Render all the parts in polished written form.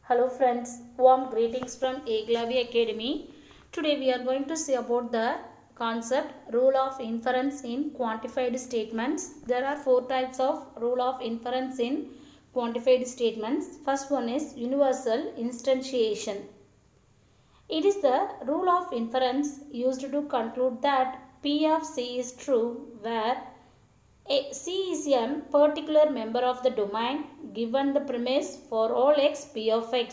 Hello friends, warm greetings from Eglavi Academy. Today we are going to see about the concept rule of inference in quantified statements. There are four types of rule of inference in quantified statements. First one is universal instantiation. It is the rule of inference used to conclude that P of C is true where C is a particular member of the domain given the premise for all x P of x.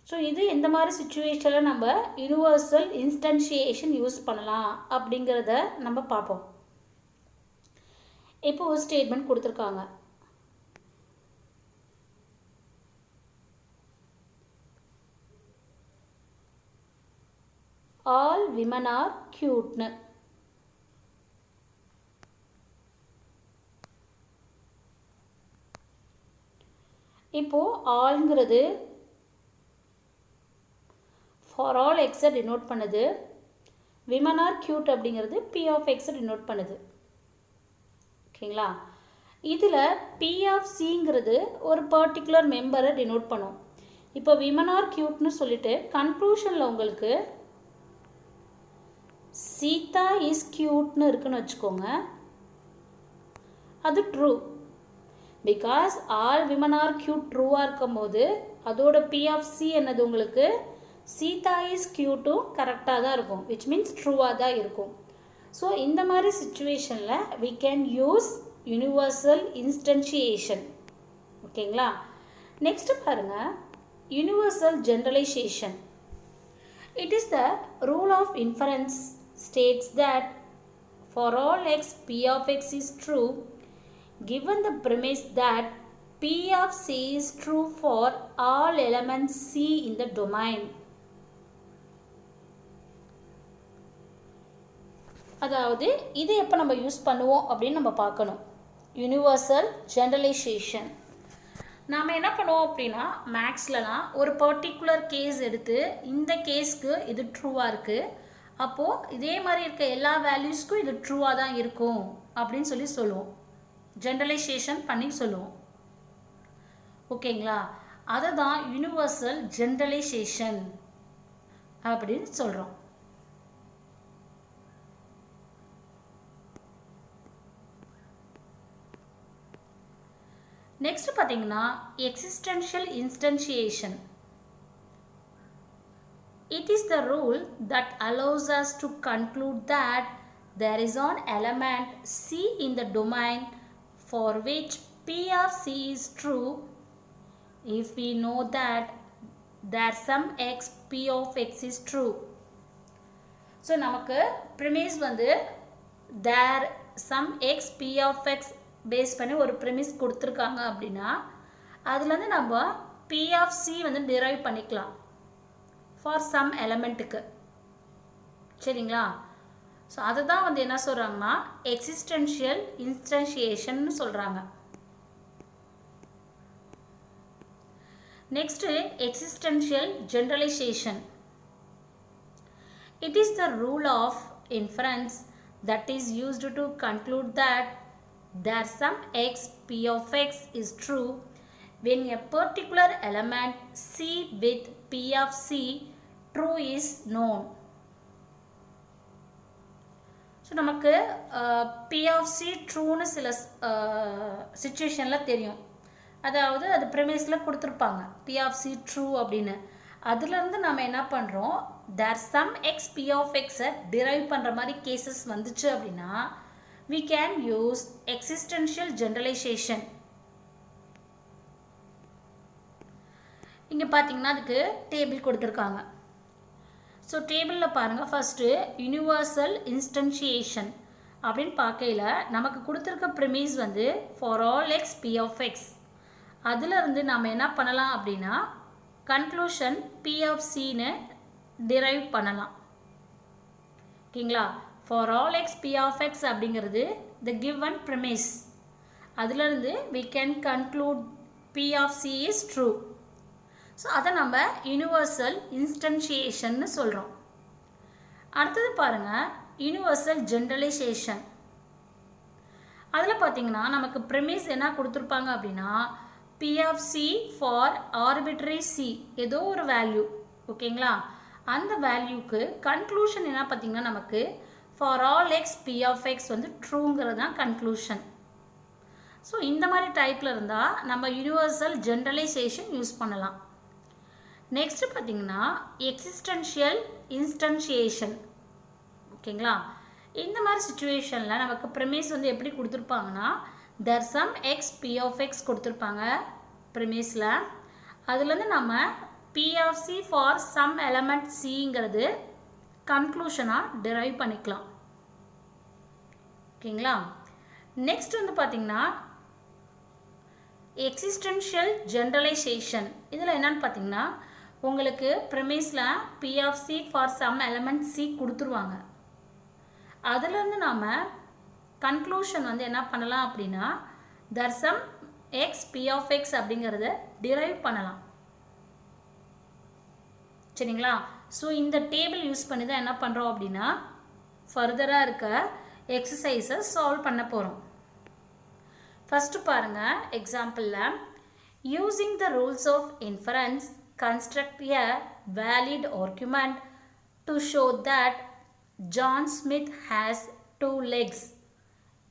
So இது இந்த மாதிரி சுச்சுவேஷனில் நம்ம universal instantiation use பண்ணலாம் அப்படிங்கிறத நம்ம பார்ப்போம். இப்போ ஒரு ஸ்டேட்மெண்ட் கொடுத்துருக்காங்க. ஆல் விமன் ஆர் க்யூட்னு. இப்போது ஆல்ங்கிறது ஃபார் ஆல் எக்ஸை டினோட் பண்ணுது. விமன் ஆர் க்யூட் அப்படிங்கிறது பி ஆஃப் எக்ஸை டினோட் பண்ணுது. ஓகேங்களா? இதில் பி ஆஃப் சிங்கிறது ஒரு பர்டிகுலர் மெம்பரை டினோட் பண்ணும். இப்போ விமன் ஆர் க்யூட்னு சொல்லிட்டு கன்க்ளூஷனில் உங்களுக்கு சீதா இஸ் க்யூட்னு இருக்குன்னு வச்சுக்கோங்க. அது true. Because all women are cute ட்ரூவாக இருக்கும் போது அதோட பி ஆஃப் சி என்னது உங்களுக்கு சீதா இஸ் க்யூட்டும் கரெக்டாக தான் இருக்கும், விச் மீன்ஸ் ட்ரூவாக தான் இருக்கும். ஸோ இந்த மாதிரி சுச்சுவேஷனில் we can use universal instantiation. ஓகேங்களா? நெக்ஸ்ட் பாருங்கள், universal generalisation. It is the rule of inference states that for all x P of x is true given the premise that P of C is true for all elements C in the domain. அதாவது இது எப்போ நம்ம use பண்ணுவோம் அப்படின்னு நம்ம பார்க்கணும். Universal generalisation நாம் என்ன பண்ணுவோம் அப்படின்னா மேக்ஸ்லலாம் ஒரு பர்டிகுலர் கேஸ் எடுத்து இந்த கேஸ்க்கு இது ட்ரூவாக இருக்குது, அப்போது இதே மாதிரி இருக்க எல்லா வேல்யூஸ்க்கும் இது ட்ரூவாக தான் இருக்கும் அப்படின்னு சொல்லுவோம். ஜென்ரலைசேஷன் பண்ணி சொல்லுவோம். ஓகேங்களா? அதை தான் யூனிவர்சல் ஜென்ரலைசேஷன் அப்படின்னு சொல்கிறோம். நெக்ஸ்ட் பார்த்தீங்கன்னா existential instantiation. It is the rule that allows us to conclude that there is an element C in the domain for which P of C is true if we know that there some x P of x is true. So நமக்கு premise வந்து there some x P of x base பண்ணி ஒரு premise கொடுத்துருக்காங்க அப்படின்னா அதுலேருந்து நம்ம P of C வந்து derive பண்ணிக்கலாம் for some elementக்கு. சரிங்களா? ஸோ அதை தான் வந்து என்ன சொல்கிறாங்கன்னா எக்ஸிஸ்டென்ஷியல் இன்ஸ்டன்ஷியேஷன்னு சொல்கிறாங்க. Next existential generalisation. It is the rule of inference that is used to conclude that there some x P of x is true when a particular element C with P of C true is known. So நமக்கு P of C ட்ரூன்னு சில சுச்சுவேஷனில் தெரியும். அதாவது அது ப்ரிமைஸில் கொடுத்துருப்பாங்க P of C true அப்படின்னு. அதுலேருந்து நம்ம என்ன பண்ணுறோம், there some X P of எக்ஸை டிரைவ் பண்ணுற மாதிரி கேசஸ் வந்துச்சு அப்படின்னா we can use existential generalization. இங்கே பார்த்தீங்கன்னா அதுக்கு டேபிள் கொடுத்துருக்காங்க. ஸோ டேபிளில் பாருங்கள், ஃபஸ்ட்டு யூனிவர்சல் இன்ஸ்டன்ஷியேஷன் அப்படின்னு பார்க்கையில் நமக்கு கொடுத்துருக்க ப்ரிமைஸ் வந்து for all x P of x. அதிலிருந்து நாம் என்ன பண்ணலாம் அப்படின்னா கன்க்ளூஷன் பி ஆஃப் சின்னு டிரைவ் பண்ணலாம். ஓகேங்களா? For all x P of x அப்படிங்கிறது த கிவன் ப்ரிமைஸ். அதிலிருந்து we can conclude P of C is true. So அதை நம்ம யூனிவர்சல் இன்ஸ்டன்ஷியேஷன்னு சொல்கிறோம். அடுத்தது பாருங்கள் யூனிவர்சல் ஜென்ரலைசேஷன். அதில் பார்த்தீங்கன்னா நமக்கு ப்ரெமிஸ் என்ன கொடுத்துருப்பாங்க அப்படின்னா P of C for arbitrary C ஏதோ ஒரு வேல்யூ ஓகேங்களா அந்த வேல்யூக்கு கன்க்ளூஷன் என்ன பார்த்தீங்கன்னா நமக்கு for all x P of x வந்து ட்ரூங்கிறது தான் கன்க்ளூஷன் ஸோ இந்த மாதிரி டைப்பில் இருந்தால் நம்ம யூனிவர்சல் ஜென்ரலைசேஷன் யூஸ் பண்ணலாம் நெக்ஸ்ட் பார்த்தீங்கன்னா எக்ஸிஸ்டென்ஷியல் இன்ஸ்டன்ஷியேஷன் ஓகேங்களா இந்த மாதிரி சுச்சுவேஷனில் நமக்கு ப்ரிமிஸ் வந்து எப்படி கொடுத்துருப்பாங்கன்னா there some x P of x கொடுத்துருப்பாங்க ப்ரிமிஸில் அதுலேருந்து நம்ம P of C for some element Cங்கிறது கன்க்ளூஷனாக டிரைவ் பண்ணிக்கலாம் ஓகேங்களா நெக்ஸ்ட் வந்து பார்த்தீங்கன்னா எக்ஸிஸ்டென்ஷியல் ஜென்ரலைசேஷன் இதில் என்னன்னு பார்த்தீங்கன்னா உங்களுக்கு ப்ரிமிஸில் P of C for some element C கொடுத்துருவாங்க அதுலேருந்து நாம் கன்க்ளூஷன் வந்து என்ன பண்ணலாம் அப்படின்னா there some x P of x அப்படிங்கிறத டிரைவ் பண்ணலாம் சரிங்களா ஸோ இந்த டேபிள் யூஸ் பண்ணி தான் என்ன பண்ணுறோம் அப்படின்னா ஃபர்தராக இருக்க எக்ஸசைஸை சால்வ் பண்ண போகிறோம் ஃபஸ்ட்டு பாருங்கள் எக்ஸாம்பிளில் using the rules of inference construct a valid argument to show that John Smith has 2 legs.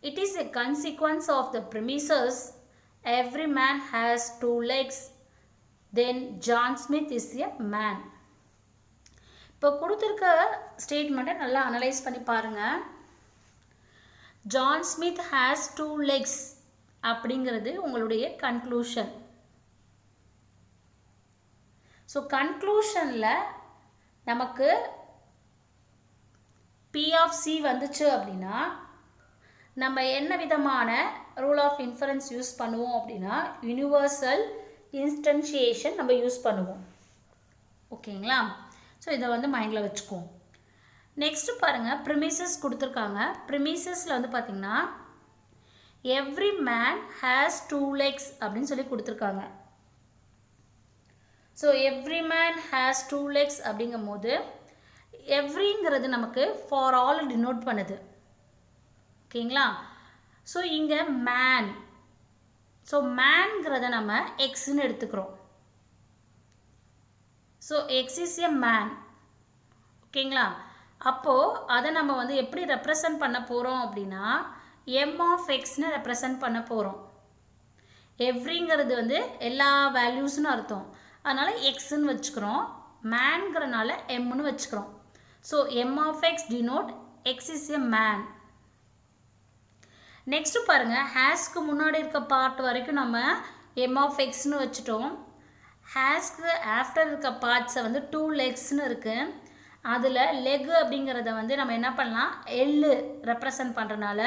It is a consequence of the premises every man has 2 legs. Then John Smith is a man. இப்போ கொடுத்துருக்க ஸ்டேட்மெண்ட்டை நல்லா analyse பண்ணி பாருங்கள் John Smith has 2 legs அப்படிங்கிறது உங்களுடைய conclusion so கன்க்ளூஷனில் நமக்கு P of C வந்துச்சு அப்படின்னா நம்ம என்ன விதமான ரூல் ஆஃப் இன்ஃபரன்ஸ் யூஸ் பண்ணுவோம் அப்படின்னா யூனிவர்சல் இன்ஸ்டன்ஷியேஷன் நம்ம யூஸ் பண்ணுவோம் ஓகேங்களா ஸோ இதை வந்து மைண்டில் வச்சுக்குவோம் நெக்ஸ்ட்டு பாருங்கள் ப்ரிமிசஸ் கொடுத்துருக்காங்க ப்ரிமிசஸில் வந்து பார்த்திங்கன்னா எவ்ரி மேன் ஹேஸ் 2 legs அப்படின்னு சொல்லி கொடுத்துருக்காங்க so every man has 2 legs அப்படிங்கும் போது எவ்ரிங்கிறது நமக்கு ஃபார் ஆல் டினோட் பண்ணுது ஓகேங்களா ஸோ இங்கே மேன் ஸோ மேன்ங்கிறத நம்ம எக்ஸ்ன்னு எடுத்துக்கிறோம் so X is a man ஓகேங்களா அப்போது அதை நம்ம வந்து எப்படி ரெப்ரசன்ட் பண்ண போகிறோம் அப்படின்னா எம் ஆஃப் எக்ஸ்னு ரெப்ரசன்ட் பண்ண போகிறோம் எவ்ரிங்கிறது வந்து எல்லா வேல்யூஸ்னு அர்த்தம் அதனால் எக்ஸ்ன்னு வச்சுக்கிறோம் மேன்கிறனால எம்னு வச்சுக்கிறோம் so m of x denote x is a man next பாருங்கள் ஹேஸ்க்கு முன்னாடி இருக்க பார்ட் வரைக்கும் நம்ம m of xன்னு வச்சுட்டோம் ஹேஸ்க்கு ஆஃப்டர் இருக்க பார்ட்ஸை வந்து 2 legsன்னு இருக்குது அதில் லெக் அப்படிங்கிறத வந்து நம்ம என்ன பண்ணலாம் எல்லு ரெப்ரசன்ட் பண்ணுறனால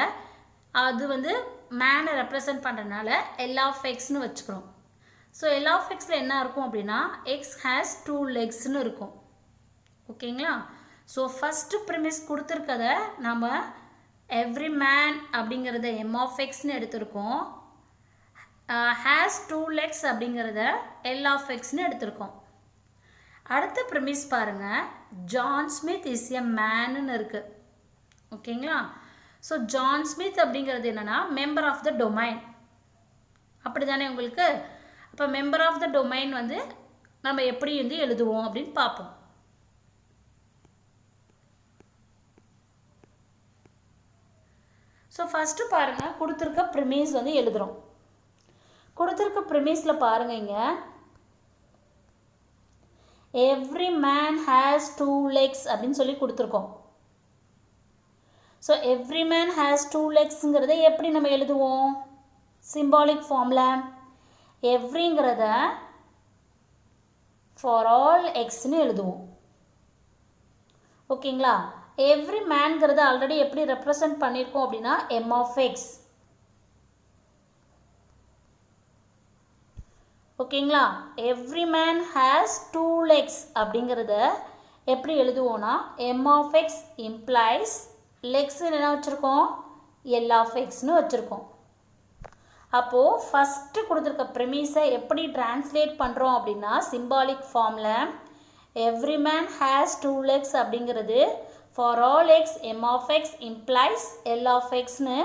அது வந்து மேனை ரெப்ரசன்ட் பண்ணுறனால L of xன்னு வச்சுக்கிறோம் ஸோ L of xல என்ன இருக்கும் அப்படின்னா x has 2 legsன்னு இருக்கும் ஓகேங்களா ஸோ ஃபஸ்ட்டு ப்ரிமிஸ் கொடுத்துருக்கத நம்ம எவ்ரி மேன் அப்படிங்கிறத எம் ஆஃப் எக்ஸ்னு எடுத்திருக்கோம் ஹேஸ் 2 legs அப்படிங்கிறத எல் ஆஃப் எக்ஸ்னு எடுத்திருக்கோம் அடுத்த ப்ரிமிஸ் பாருங்கள் ஜான் ஸ்மித் இஸ் எ மேனுன்னு இருக்குது ஓகேங்களா ஸோ ஜான் ஸ்மித் அப்படிங்கிறது என்னென்னா மெம்பர் ஆஃப் த டொமைன் அப்படி தானே உங்களுக்கு அப்போ மெம்பர் ஆஃப் த டொமைன் வந்து நம்ம எப்படி வந்து எழுதுவோம் அப்படின்னு பார்ப்போம் ஸோ ஃபஸ்ட்டு பாருங்கள் கொடுத்துருக்க ப்ரிமிஸ் வந்து எழுதுகிறோம் கொடுத்துருக்க ப்ரிமிஸில் பாருங்கள் இங்கே எவ்ரி மேன் ஹேஸ் 2 legs அப்படின்னு சொல்லி கொடுத்துருக்கோம் ஸோ எவ்ரி மேன் ஹேஸ் 2 legsங்கிறத எப்படி நம்ம எழுதுவோம் சிம்பாலிக் ஃபார்மில் எவ்ரிங்கிறத ஃபார் ஆல் எக்ஸ்ன்னு எழுதுவோம் ஓகேங்களா எவ்ரி மேன்ங்கிறத ஆல்ரெடி எப்படி ரெப்ரசன்ட் பண்ணியிருக்கோம் அப்படின்னா எம் ஆஃப் எக்ஸ் ஓகேங்களா எவ்ரி மேன் ஹேஸ் 2 legs அப்படிங்கிறத எப்படி எழுதுவோன்னா M of X implies legs என்ன வச்சுருக்கோம் எல் ஆஃப் எக்ஸ்னு வச்சுருக்கோம் அப்போது ஃபஸ்ட்டு கொடுத்துருக்க ப்ரிமிஸை எப்படி டிரான்ஸ்லேட் பண்ணுறோம் அப்படின்னா சிம்பாலிக் ஃபார்மில் எவ்ரி மேன் ஹேஸ் 2 legs அப்படிங்கிறது for all X M of X implies L of எக்ஸ்னு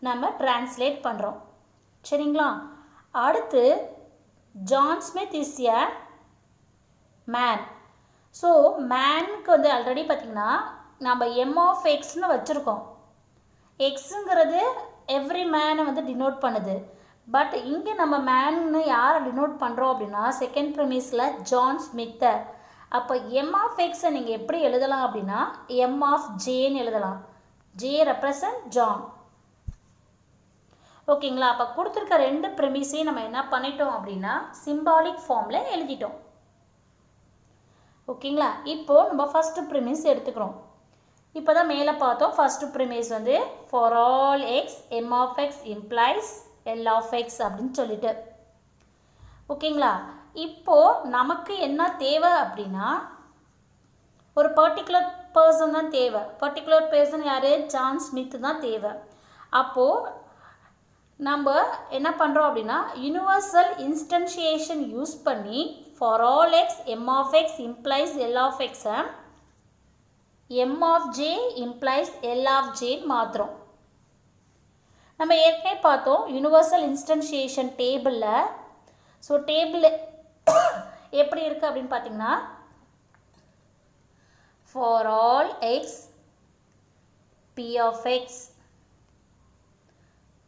நம்ம டிரான்ஸ்லேட் பண்ணுறோம் சரிங்களா அடுத்து John Smith is a man. So மேனுக்கு வந்து ஆல்ரெடி பார்த்திங்கன்னா நம்ம எம் ஆஃப் எக்ஸ்னு வச்சுருக்கோம். எக்ஸுங்கிறது எவ்ரி மேனை வந்து டினோட் பண்ணுது. பட் இங்கே நம்ம மேன்னு யாரை டினோட் பண்ணுறோம் அப்படின்னா செகண்ட் ப்ரிமிஸில் ஜான் ஸ்மித்தை. அப்போ எம் ஆஃப் எக்ஸை நீங்கள் எப்படி எழுதலாம் அப்படின்னா எம் ஆஃப் ஜேன்னு எழுதலாம். J represent John. ஓகேங்களா? அப்போ கொடுத்துருக்க ரெண்டு ப்ரிமிஸையும் நம்ம என்ன பண்ணிட்டோம் அப்படின்னா சிம்பாலிக் ஃபார்மில் எழுதிட்டோம். ஓகேங்களா? இப்போது நம்ம ஃபஸ்ட்டு ப்ரிமிஸ் எடுத்துக்கிறோம். இப்போ தான் மேலே பார்த்தோம். ஃபஸ்ட்டு ப்ரிமிஸ் வந்து for all X M of X implies L of X அப்படின்னு சொல்லிட்டு. ஓகேங்களா? இப்போது நமக்கு என்ன தேவை அப்படின்னா ஒரு பர்டிகுலர் பர்சன் தான் தேவை. பர்டிகுலர் பர்சன் யார்? ஜான் ஸ்மித் தான் தேவை. அப்போது நம்ம என்ன பண்ணுறோம் அப்படின்னா யூனிவர்சல் இன்ஸ்டன்ஷியேஷன் யூஸ் பண்ணி for all X M of X implies L of எக்ஸை M of J implies L of ஜேன்னு மாற்றுறோம். நம்ம ஏற்கனவே பார்த்தோம் யூனிவர்சல் இன்ஸ்டன்ஷியேஷன் டேபிளில். ஸோ டேபிள் எப்படி இருக்குது அப்படின்னு பார்த்தீங்கன்னா for all x P of x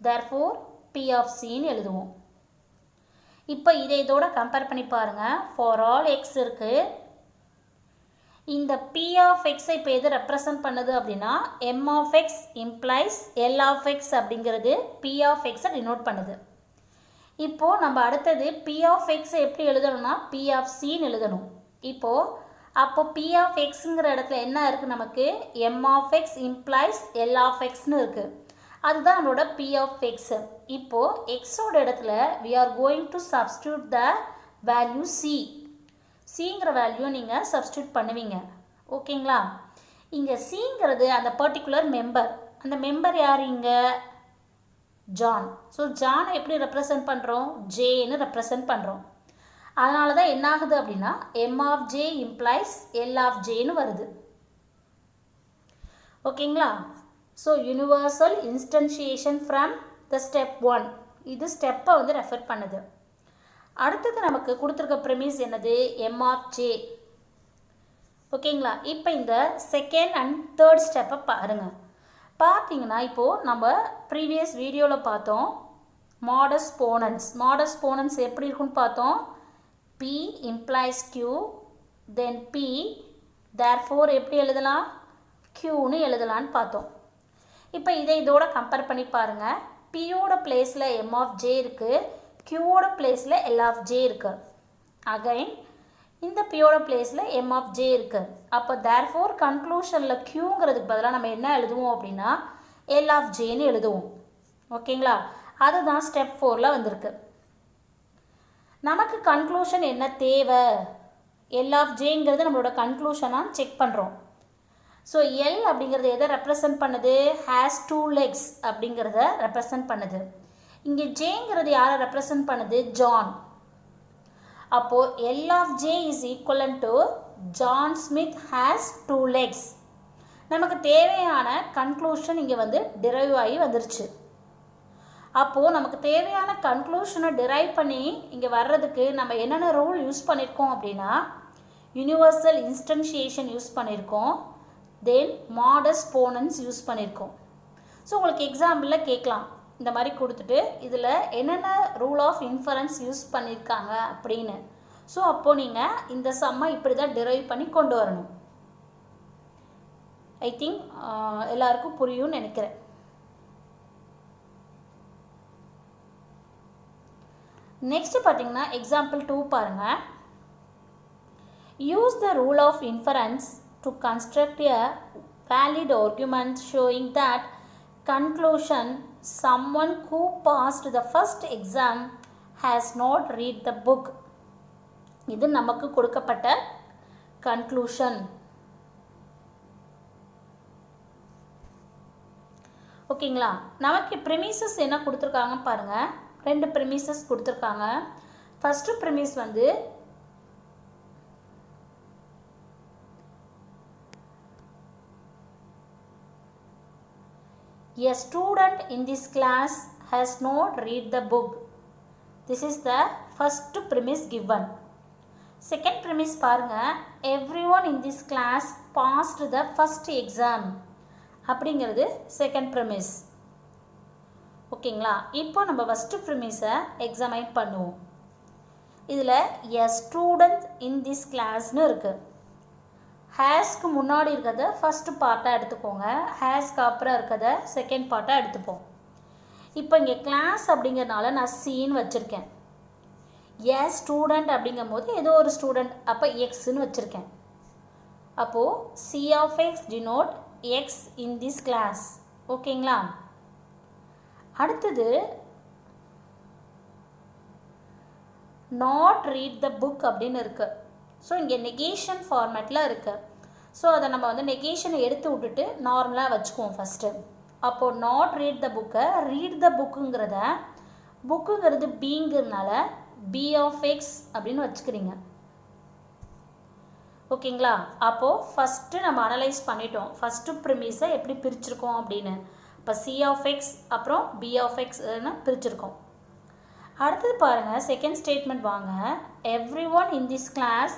therefore p of cன்னு எழுதுவோம். இப்போ இதை இதோட கம்பேர் பண்ணி பாருங்கள். ஃபார் ஆல் எக்ஸ் இருக்குது. இந்த p of x இப்போ எது ரெப்ரசன்ட் பண்ணுது அப்படின்னா m of x implies l of x அப்படிங்கிறது p of x டினோட் பண்ணுது. இப்போது நம்ம அடுத்தது p of x எப்படி எழுதணும்னா p of cன்னு எழுதணும். இப்போது அப்போ p of xங்கிற இடத்துல என்ன இருக்குது நமக்கு m of x implies l of xன்னு இருக்குது. அதுதான் நம்மளோட p of x. இப்போது எக்ஸோட இடத்துல we are going to substitute the value c. சிங்கிற வேல்யூ நீங்கள் சப்ஸ்டியூட் பண்ணுவீங்க. ஓகேங்களா? இங்கே சிங்கிறது அந்த பர்டிகுலர் மெம்பர். அந்த மெம்பர் யார்? இங்கே ஜான். ஸோ ஜானை எப்படி ரெப்ரசன்ட் பண்ணுறோம்? ஜேன்னு ரெப்ரசன்ட் பண்ணுறோம். அதனால தான் என்ன ஆகுது அப்படின்னா M of J implies L of ஜேன்னு வருது. ஓகேங்களா? So universal instantiation from the step 1 இது ஸ்டெப்பை வந்து ரெஃபர் பண்ணுது. அடுத்தது நமக்கு கொடுத்துருக்க ப்ரிமிஸ் என்னது? M of J. ஓகேங்களா? இப்போ இந்த செகண்ட் அண்ட் தேர்ட் ஸ்டெப்பை பாருங்கள். பார்த்தீங்கன்னா இப்போது நம்ம ப்ரீவியஸ் வீடியோவில் பார்த்தோம் மாடஸ் போனன்ஸ். மாடஸ் போனன்ஸ் எப்படி இருக்குன்னு பார்த்தோம். P implies Q then P therefore எப்படி எழுதலாம்? Qன்னு எழுதலான்னு பார்த்தோம். இப்போ இதை இதோட கம்பேர் பண்ணி பாருங்கள். Pயோட பிளேஸில் M of J இருக்குது. Qவோட பிளேஸில் L of J இருக்குது. அகைன் இந்த Pயோட பிளேஸில் M of J இருக்குது. அப்போ therefore கன்க்ளூஷனில் Qங்கிறதுக்கு பதிலாக நம்ம என்ன எழுதுவோம் அப்படின்னா L of Jன்னு எழுதுவோம். ஓகேங்களா? அதுதான் ஸ்டெப் 4ல் வந்திருக்கு. நமக்கு கன்க்ளூஷன் என்ன தேவை? L of Jங்கிறது நம்மளோட கன்க்ளூஷனாக செக் பண்ணுறோம். ஸோ எல் அப்படிங்கிறது எதை ரெப்ரசன்ட் பண்ணுது? ஹேஸ் 2 legs அப்படிங்கிறத ரெப்ரசன்ட் பண்ணுது. இங்கே ஜேங்கிறது யாரை ரெப்ரசன்ட் பண்ணுது? ஜான். அப்போது L of J is equivalent to John Smith has 2 legs. நமக்கு தேவையான கன்க்ளூஷன் இங்கே வந்து டிரைவ் ஆகி வந்துருச்சு. அப்போது நமக்கு தேவையான கன்க்ளூஷனை டிரைவ் பண்ணி இங்கே வர்றதுக்கு நம்ம என்னென்ன ரூல் யூஸ் பண்ணியிருக்கோம் அப்படின்னா யூனிவர்சல் இன்ஸ்டன்ஷியேஷன் யூஸ் பண்ணியிருக்கோம். தென் மாடஸ் போனன்ஸ் யூஸ் பண்ணியிருக்கோம். ஸோ உங்களுக்கு எக்ஸாம்பிளில் கேட்கலாம் இந்த மாதிரி கொடுத்துட்டு இதில் என்னென்ன ரூல் ஆஃப் இன்ஃபரன்ஸ் யூஸ் பண்ணியிருக்காங்க அப்படின்னு. ஸோ அப்போது நீங்கள் இந்த சம்மை இப்படி தான் டிரைவ் பண்ணி கொண்டு வரணும். ஐ திங்க் எல்லாருக்கும் புரியும்னு நினைக்கிறேன். நெக்ஸ்ட் பார்த்தீங்கன்னா எக்ஸாம்பிள் 2 பாருங்கள். Use the rule of inference to construct a valid argument showing that conclusion someone who passed the first exam has not read the book. இது நமக்கு கொடுக்கப்பட்ட conclusion. ஓகேங்களா? நமக்கு premises என்ன கொடுத்துருக்காங்க பாருங்கள். 2 premises கொடுத்துருக்காங்க. ஃபஸ்ட்டு premise வந்து a student in this class has not read the book. This is the first premise given. Second premise பாருங்க, everyone in this class passed the first exam அப்படிங்கிறது second premise. ஓகேங்களா? இப்போ நம்ம first premise-ஐ examine பண்ணுவோம். இதில் a student in this class-னு இருக்கு. ஹேஸ்க்கு முன்னாடி இருக்கிறத ஃபஸ்ட்டு பார்ட்டாக எடுத்துக்கோங்க, ஹேஸ்க்கு அப்புறம் இருக்கிறத செகண்ட் பார்ட்டாக எடுத்துப்போம். இப்போ இங்கே கிளாஸ் அப்படிங்கிறனால நான் சீன்னு வச்சுருக்கேன். ஏ ஸ்டூடெண்ட் அப்படிங்கும் போது ஏதோ ஒரு ஸ்டூடெண்ட், அப்போ எக்ஸ்ன்னு வச்சுருக்கேன். அப்போது C of x denote x in this class. ஓகேங்களா? அடுத்தது நாட் ரீட் த புக் அப்படின்னு இருக்குது. ஸோ இங்கே நெகேஷன் ஃபார்மேட்டில் இருக்குது. ஸோ அதை நம்ம வந்து நெகேஷனை எடுத்து விட்டுட்டு நார்மலாக வச்சுக்குவோம் ஃபஸ்ட்டு. அப்போது நாட் ரீட் த புக்கை ரீட் த புக்குங்கிறது பீங்கிறதுனால பி ஆஃப் எக்ஸ் அப்படின்னு வச்சுக்கிறீங்க. ஓகேங்களா? அப்போது ஃபஸ்ட்டு நம்ம அனலைஸ் பண்ணிட்டோம், ஃபஸ்ட்டு ப்ரிமிஸை எப்படி பிரிச்சுருக்கோம் அப்படின்னு. இப்போ சி ஆஃப் எக்ஸ் அப்புறம் பி ஆஃப் எக்ஸ்னு பிரிச்சுருக்கோம். அடுத்தது பாருங்கள், செகண்ட் ஸ்டேட்மெண்ட் வாங்க. Every one in this class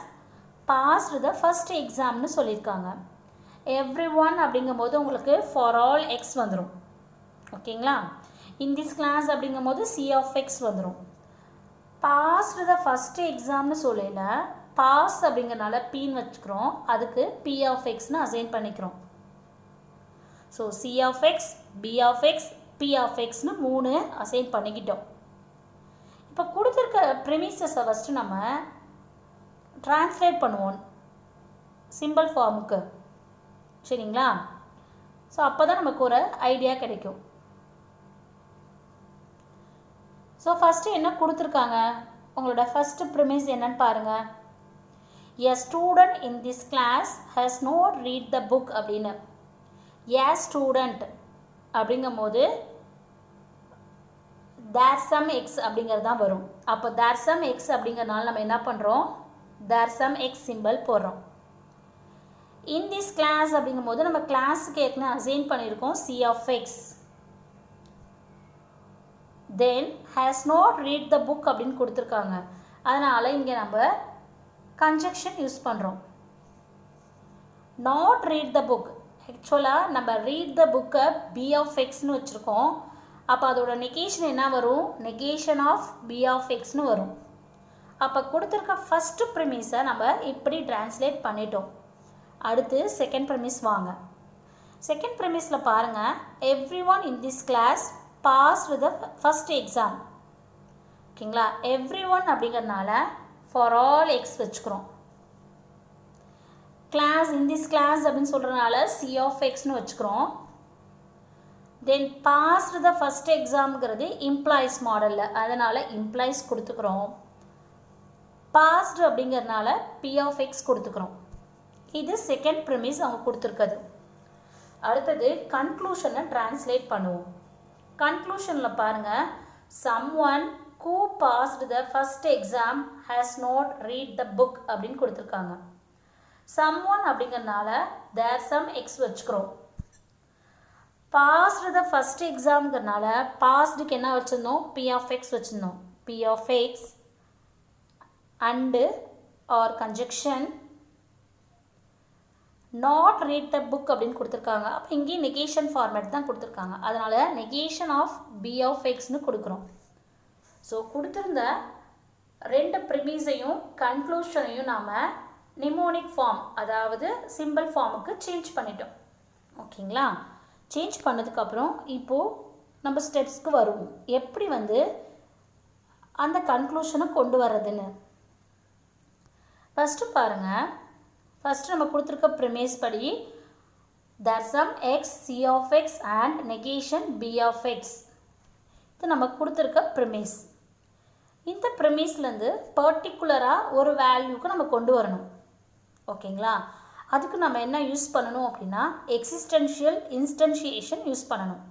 passed the first எக்ஸாம்னு சொல்லியிருக்காங்க. எவ்ரி ஒன் அப்படிங்கும்போது உங்களுக்கு ஃபார் ஆல் எக்ஸ் வந்துடும். ஓகேங்களா? இன் திஸ் கிளாஸ் அப்படிங்கும்போது சி ஆஃப் எக்ஸ் வந்துடும். பாஸ்டு த ஃபஸ்ட்டு எக்ஸாம்னு சொல்லல, பாஸ் அப்படிங்கிறனால பின்னு வச்சுக்கிறோம், அதுக்கு பி ஆஃப் எக்ஸ்னு அசைன் பண்ணிக்கிறோம். So C of x, P of x, P of எக்ஸ்னு 3 அசைன் பண்ணிக்கிட்டோம். இப்போ கொடுத்துருக்க ப்ரிமிசஸை ஃபஸ்ட்டு நம்ம ட்ரான்ஸ்லேட் பண்ணுவோம் சிம்பிள் ஃபார்முக்கு. சரிங்களா? ஸோ அப்போ தான் நமக்கு ஒரு ஐடியா கிடைக்கும். ஸோ ஃபஸ்ட்டு என்ன கொடுத்துருக்காங்க, உங்களோட ஃபஸ்ட்டு ப்ரிமிஸ் என்னன்னு பாருங்கள். A student in this class has not read the book அப்படின்னு. ஏ ஸ்டூடெண்ட் அப்படிங்கும்போது தேர் சம் எக்ஸ் அப்படிங்கிறது தான் வரும். அப்போ தேர் சம் எக்ஸ் அப்படிங்கிறனால நம்ம என்ன பண்ணுறோம், தேர் சம் எக்ஸ் சிம்பிள் போடுறோம். இன் திஸ் கிளாஸ் அப்படிங்கும்போது நம்ம கிளாஸுக்கு ஏற்கனவே அசைன் பண்ணியிருக்கோம் C of x. Then has not read the book அப்படின்னு கொடுத்துருக்காங்க. அதனால் இங்கே நம்ம கன்ஜக்ஷன் யூஸ் பண்ணுறோம். நாட் ரீட் த புக், ஆக்சுவலாக நம்ம ரீட் த புக்கை பி ஆஃப் எக்ஸ்னு வச்சுருக்கோம். அப்போ அதோட நெகேஷன் என்ன வரும், நெகேஷன் ஆஃப் பி ஆஃப் எக்ஸ்னு வரும். அப்போ கொடுத்துருக்க ஃபஸ்ட்டு ப்ரிமிஸை நம்ம இப்படி ட்ரான்ஸ்லேட் பண்ணிட்டோம். அடுத்து செகண்ட் ப்ரிமிஸ் வாங்க. செகண்ட் ப்ரிமிஸில் பாருங்கள், every one in this class passed the first exam. ஓகேங்களா? எவ்ரி ஒன் அப்படிங்கிறதுனால ஃபார் ஆல் எக்ஸ் வச்சுக்கிறோம். கிளாஸ் இன் திஸ் கிளாஸ் அப்படின்னு சொல்கிறதுனால சி ஆஃப் எக்ஸ்னு வச்சுக்கிறோம். தென் பாஸ்டு த ஃபஸ்ட் எக்ஸாம்ங்கிறது இம்ப்ளாய்ஸ் மாடலில், அதனால் இம்ப்ளாய்ஸ் கொடுத்துக்கிறோம். பாஸ்டு அப்படிங்கிறதுனால பி ஆஃப் எக்ஸ் கொடுத்துக்கிறோம். இது செகண்ட் ப்ரிமிஸ் அவங்க கொடுத்துருக்குது. அடுத்தது கன்க்ளூஷனை ட்ரான்ஸ்லேட் பண்ணுவோம். கன்க்ளூஷனில் பாருங்கள், someone who passed the first exam has not read the book அப்படின்னு கொடுத்துருக்காங்க. சம் ஒன் அப்படிங்கிறதுனால தேர் சம் எக்ஸ் வச்சுக்கிறோம். பாஸ்டு த ஃபஸ்ட் எக்ஸாம்ங்கிறனால பாஸ்டுக்கு என்ன வச்சுருந்தோம், பி ஆஃப் எக்ஸ் வச்சுருந்தோம். P of x and or conjunction not read the book அப்படின்னு கொடுத்துருக்காங்க. அப்போ இங்கேயும் நெகேஷன் ஃபார்மேட் தான் கொடுத்துருக்காங்க. அதனால் நெகேஷன் ஆஃப் பி ஆஃப் எக்ஸ்னு கொடுக்குறோம். ஸோ கொடுத்துருந்த 2 ப்ரிமிஸையும் கன்க்ளூஷனையும் நாம் நிமோனிக் ஃபார்ம், அதாவது சிம்பிள் ஃபார்முக்கு சேஞ்ச் பண்ணிட்டோம். ஓகேங்களா? சேஞ்ச் பண்ணதுக்கப்புறம் இப்போது நம்ம ஸ்டெப்ஸ்க்கு வருவோம், எப்படி வந்து அந்த கன்க்ளூஷனை கொண்டு வர்றதுன்னு. ஃபஸ்ட்டு பாருங்கள், ஃபஸ்ட்டு நம்ம கொடுத்துருக்க ப்ரிமிஸ் படி there some X C of X and negation P of X. இது நம்ம கொடுத்துருக்க ப்ரிமிஸ். இந்த ப்ரிமிஸ்லேருந்து பர்டிகுலராக ஒரு வேல்யூக்கு நம்ம கொண்டு வரணும். ஓகேங்களா? அதுக்கு நம்ம என்ன யூஸ் பண்ணணும் அப்படின்னா எக்ஸிஸ்டென்ஷியல் இன்ஸ்டன்ஷியேஷன் யூஸ் பண்ணணும்.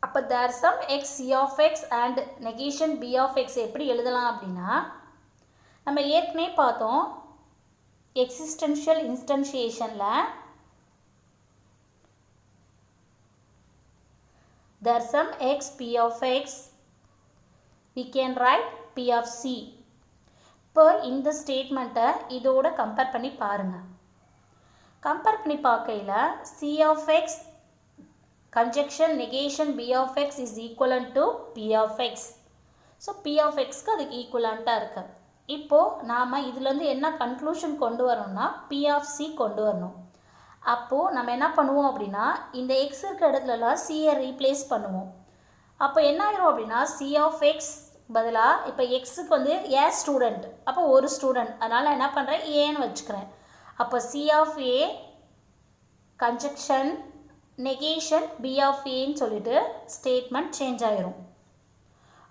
அப்போ there some X C of X and negation P of X எப்படி எழுதலாம் அப்படின்னா, நம்ம ஏற்கனவே பார்த்தோம் எக்ஸிஸ்டென்ஷியல் இன்ஸ்டன்ஷியேஷனில் there some X P of X we can write P of C. இப்போ இந்த ஸ்டேட்மெண்ட்டை இதோட கம்பேர் பண்ணி பாருங்கள். கம்பேர் பண்ணி பார்க்கையில் C of x conjunction negation B of x is equivalent to P of x. So P of xக்கு அதுக்கு ஈக்குவலண்ட்டாக இருக்குது. இப்போது நாம் இதுலேருந்து என்ன கன்க்ளூஷன் கொண்டு வரணும்னா P of C கொண்டு வரணும். அப்போது நம்ம என்ன பண்ணுவோம் அப்படின்னா இந்த x இருக்கிற இடத்துலலாம் C-யை ரீப்ளேஸ் பண்ணுவோம். அப்போ என்ன ஆயிரும் அப்படின்னா C of x பதிலாக இப்போ எக்ஸுக்கு வந்து ஏ ஸ்டூடெண்ட், அப்போ ஒரு ஸ்டூடெண்ட், அதனால் என்ன பண்ணுறேன் ஏன்னு வச்சுக்கிறேன். அப்போ C of A conjunction negation B of Aன்னு சொல்லிட்டு ஸ்டேட்மெண்ட் சேஞ்ச் ஆயிரும்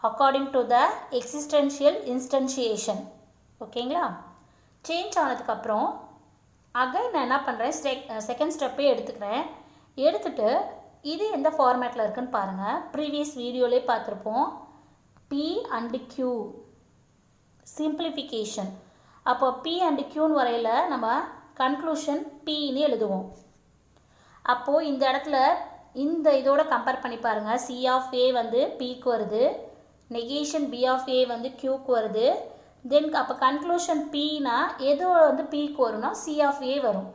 according to the existential instantiation. ஓகேங்களா? சேஞ்ச் ஆனதுக்கப்புறம் அகைன் நான் என்ன பண்ணுறேன் செகண்ட் ஸ்டெப்பே எடுத்துக்கிறேன். எடுத்துகிட்டு இது எந்த ஃபார்மேட்டில் இருக்குதுன்னு பாருங்கள். ப்ரீவியஸ் வீடியோலே பார்த்துருப்போம். P and Q simplification. அப்போ P and Qன்னு வரையில் நம்ம கன்க்ளூஷன் Pன்னு எழுதுவோம். அப்போது இந்த இடத்துல இந்த இதோட கம்பேர் பண்ணி பாருங்கள். C of A வந்து Pக்கு வருது, நெகேஷன் B of A வந்து Qக்கு வருது. தென் அப்போ கன்க்ளூஷன் Pனா எது வந்து Pக்கு வரும்னா C of A வரும்.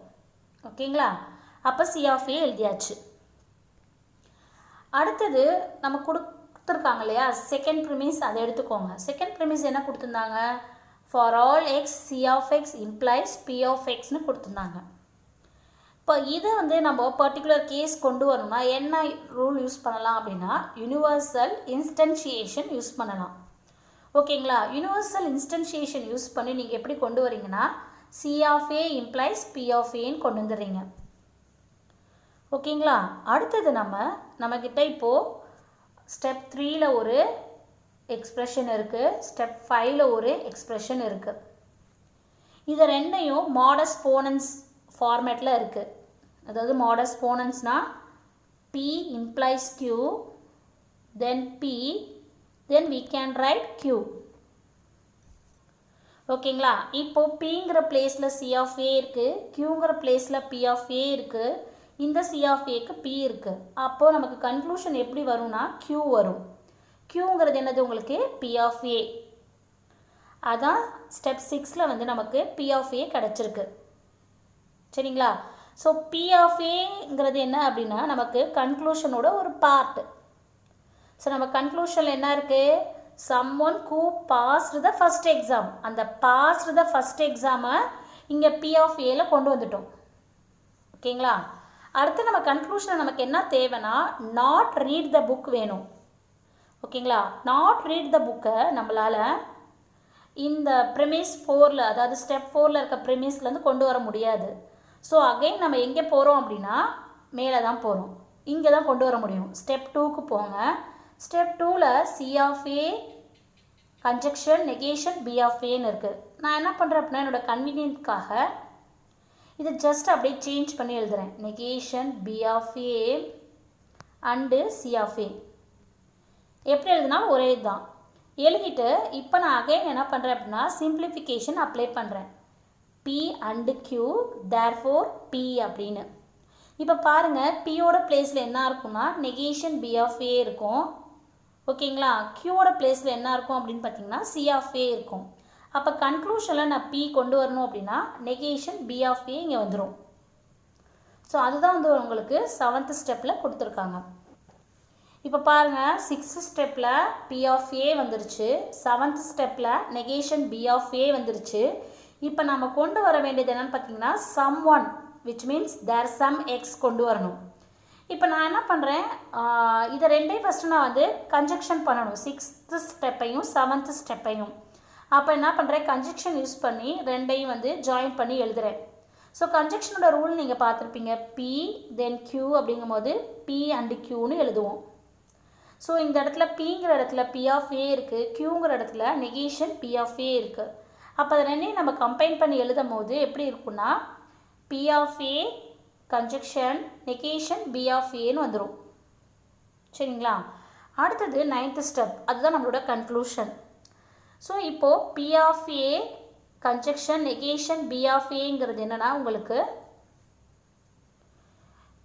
ஓகேங்களா? அப்போ C of A எழுதியாச்சு. அடுத்தது நம்ம கொடுத்துருக்காங்க இல்லையா செகண்ட் ப்ரிமிஸ், அதை எடுத்துக்கோங்க. செகண்ட் ப்ரிமிஸ் என்ன கொடுத்துருந்தாங்க? For all X C of x implies P of xன்னு கொடுத்துருந்தாங்க. இப்போ இதை வந்து நம்ம பர்டிகுலர் கேஸ் கொண்டு வரணும்னா என்ன ரூல் யூஸ் பண்ணலாம் அப்படின்னா யூனிவர்சல் இன்ஸ்டன்ஷியேஷன் யூஸ் பண்ணலாம். ஓகேங்களா? யூனிவர்சல் இன்ஸ்டன்ஷியேஷன் யூஸ் பண்ணி நீங்கள் எப்படி கொண்டு வரீங்கன்னா C of A implies P of Aன்னு கொண்டு வந்துடுறீங்க. ஓகேங்களா? அடுத்தது நம்மக்கிட்ட இப்போது ஸ்டெப் 3ல் ஒரு எக்ஸ்ப்ரெஷன் இருக்குது, ஸ்டெப் 5ல் ஒரு எக்ஸ்ப்ரெஷன் இருக்குது. இது ரெண்டையும் மாடஸ் போனன்ஸ் ஃபார்மேட்டில் இருக்குது. அதாவது modus போனன்ஸ்னால் P implies Q, then P, then we can write Q. ஓகேங்களா? இப்போது Pங்கிற பிளேஸில் C of A இருக்குது, Qங்கிற பிளேஸில் P of A இருக்குது, இந்த C of Aக்கு P இருக்குது. அப்போது நமக்கு கன்க்ளூஷன் எப்படி வரும்னா Q வரும். Qங்கிறது என்னது உங்களுக்கு P of A. அதான் ஸ்டெப் 6ல் வந்து நமக்கு P of A கிடச்சிருக்கு. சரிங்களா? ஸோ P of Aங்கிறது என்ன அப்படின்னா நமக்கு கன்க்ளூஷனோட ஒரு பார்ட்டு. ஸோ நம்ம கன்க்ளூஷனில் என்ன இருக்குது? someone who passed the first exam. அந்த passed the first exam-ஐ இங்கே P of Aல கொண்டு வந்துட்டோம். ஓகேங்களா? அடுத்து நம்ம கன்க்ளூஷனில் நமக்கு என்ன தேவைன்னா நாட் ரீட் த புக் வேணும். ஓகேங்களா? நாட் ரீட் த புக்கை நம்மளால் இந்த ப்ரிமிஸ் 4ல் அதாவது ஸ்டெப் 4ல் இருக்க ப்ரிமிஸ்லேருந்து கொண்டு வர முடியாது. ஸோ அகைன் நம்ம எங்கே போகிறோம் அப்படின்னா மேலே தான் போகிறோம், இங்கே தான் கொண்டு வர முடியும். ஸ்டெப் 2க்கு போங்க. ஸ்டெப் 2ல் C of A conjunction negation B of Aன்னு இருக்குது. நான் என்ன பண்ணுறேன் அப்படின்னா என்னோடய கன்வீனியன்ட்காக இதை ஜஸ்ட் அப்படியே சேஞ்ச் பண்ணி எழுதுகிறேன். Negation B of A and C of A எப்படி எழுதுனாலும் ஒரே இதுதான். எழுதிட்டு இப்போ நான் அகைன் என்ன பண்ணுறேன் அப்படின்னா சிம்பிளிஃபிகேஷன் அப்ளை பண்ணுறேன். P and Q therefore P அப்படின்னு. இப்போ பாருங்கள் Pயோட பிளேஸில் என்ன இருக்கும்னா நெகேஷன் B of A இருக்கும். ஓகேங்களா? Qயோட பிளேஸில் என்ன இருக்கும் அப்படின்னு பார்த்தீங்கன்னா C of A இருக்கும். அப்போ கன்க்ளூஷனில் நான் P கொண்டு வரணும் அப்படின்னா நெகேஷன் B of A இங்கே வந்துடும். ஸோ அதுதான் வந்து உங்களுக்கு 7th ஸ்டெப்பில் கொடுத்துருக்காங்க. இப்போ பாருங்கள் 6th ஸ்டெப்பில் P of A வந்துருச்சு, 7th ஸ்டெப்பில் நெகேஷன் B of A வந்துருச்சு. இப்போ நம்ம கொண்டு வர வேண்டியது என்னென்னு பார்த்தீங்கன்னா someone which means there some x கொண்டு வரணும். இப்போ நான் என்ன பண்ணுறேன் இதை ரெண்டையும் ஃபஸ்ட்டு நான் வந்து கன்ஜக்ஷன் பண்ணணும், 6th ஸ்டெப்பையும் 7th ஸ்டெப்பையும். அப்போ என்ன பண்ணுறேன் கன்ஜக்ஷன் யூஸ் பண்ணி ரெண்டையும் வந்து ஜாயின் பண்ணி எழுதுகிறேன். ஸோ கன்ஜக்ஷனோட ரூல் நீங்கள் பார்த்துருப்பீங்க. P then Q அப்படிங்கும் போது P அண்டு Qன்னு எழுதுவோம். ஸோ இந்த இடத்துல Pங்கிற இடத்துல P of A இருக்குது, Qங்கிற இடத்துல நெகேஷன் P of A இருக்குது. அப்போ அதை ரெண்டையும் நம்ம கம்பைன் பண்ணி எழுதும் போது எப்படி இருக்குன்னா P of A conjunction negation B of Aன்னு வந்துடும். சரிங்களா? அடுத்தது 9th ஸ்டெப், அதுதான் நம்மளோட கன்க்ளூஷன். ஸோ இப்போது P of A conjunction negation B of Aங்கிறது என்னென்னா உங்களுக்கு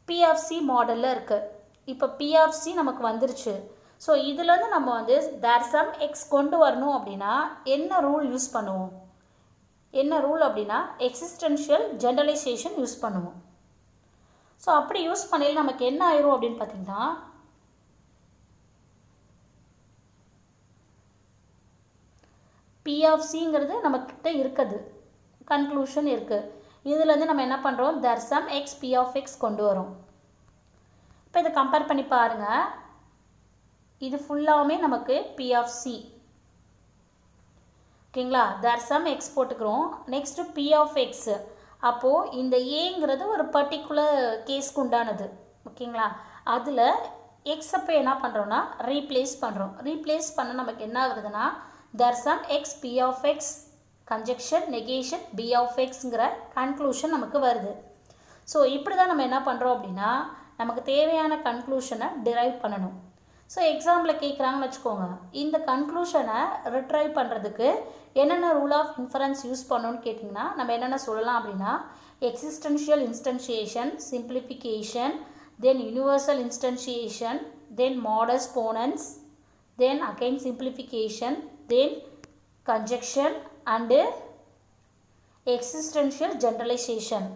P of C மாடலில் இருக்குது. இப்போ P of C நமக்கு வந்துருச்சு. ஸோ இதுலேருந்து நம்ம வந்து தேர் சம் எக்ஸ் கொண்டு வரணும் அப்படின்னா என்ன ரூல் யூஸ் பண்ணுவோம்? என்ன ரூல் அப்படின்னா எக்ஸிஸ்டென்ஷியல் ஜெனரலைசேஷன் யூஸ் பண்ணுவோம். ஸோ அப்படி யூஸ் பண்ணையில் நமக்கு என்ன ஆயிரும் அப்படின்னு பார்த்தீங்கன்னா P of Cங்கிறது நம்மக்கிட்ட இருக்குது, கன்க்ளூஷன் இருக்குது. இதுலேருந்து நம்ம என்ன பண்ணுறோம்? There some X P of X கொண்டு வரோம். இப்போ இதை கம்பேர் பண்ணி பாருங்கள். இது ஃபுல்லாகவுமே நமக்கு P of C. ஓகேங்களா? தேர் சம் எக்ஸ் போட்டுக்கிறோம். Next P of X. அப்போது இந்த ஏங்கிறது ஒரு பர்டிகுலர் கேஸ்க்கு உண்டானது. ஓகேங்களா? அதில் எக்ஸ் அப்போ என்ன பண்ணுறோன்னா ரீப்ளேஸ் பண்ணுறோம். ரீப்ளேஸ் பண்ண நமக்கு என்ன ஆகுதுன்னா there some X P of X conjunction negation B of Xங்கிற கன்க்ளூஷன் நமக்கு வருது. ஸோ இப்படி தான் நம்ம என்ன பண்ணுறோம் அப்படின்னா நமக்கு தேவையான கன்க்ளூஷனை டிரைவ் பண்ணணும். ஸோ எக்ஸாம்பிளில் கேட்குறாங்கன்னு வச்சுக்கோங்க, இந்த கன்க்ளூஷனை ரிட்ரைவ் பண்ணுறதுக்கு என்னென்ன ரூல் ஆஃப் இன்ஃபரன்ஸ் யூஸ் பண்ணணும்னு கேட்டிங்கன்னா நம்ம என்னென்ன சொல்லலாம் அப்படின்னா existential instantiation, simplification, then universal instantiation, then modus ponens, then again simplification, then conjunction and existential generalization.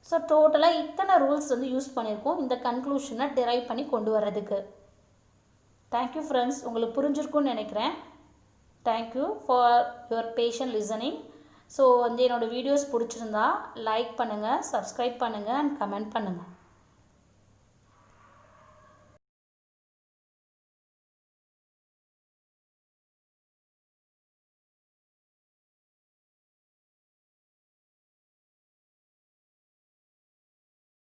So டோட்டலாக இத்தனை ரூல்ஸ் வந்து யூஸ் பண்ணியிருக்கோம் இந்த கன்க்ளூஷனை டிரைவ் பண்ணி கொண்டு வர்றதுக்கு. தேங்க்யூ ஃப்ரெண்ட்ஸ், உங்களுக்கு புரிஞ்சிருக்குன்னு நினைக்கிறேன். Thank you for your patient listening. So வந்து என்னோடய வீடியோஸ் பிடிச்சிருந்தா லைக் பண்ணுங்கள், சப்ஸ்கிரைப் பண்ணுங்கள் அண்ட் கமெண்ட் பண்ணுங்கள்.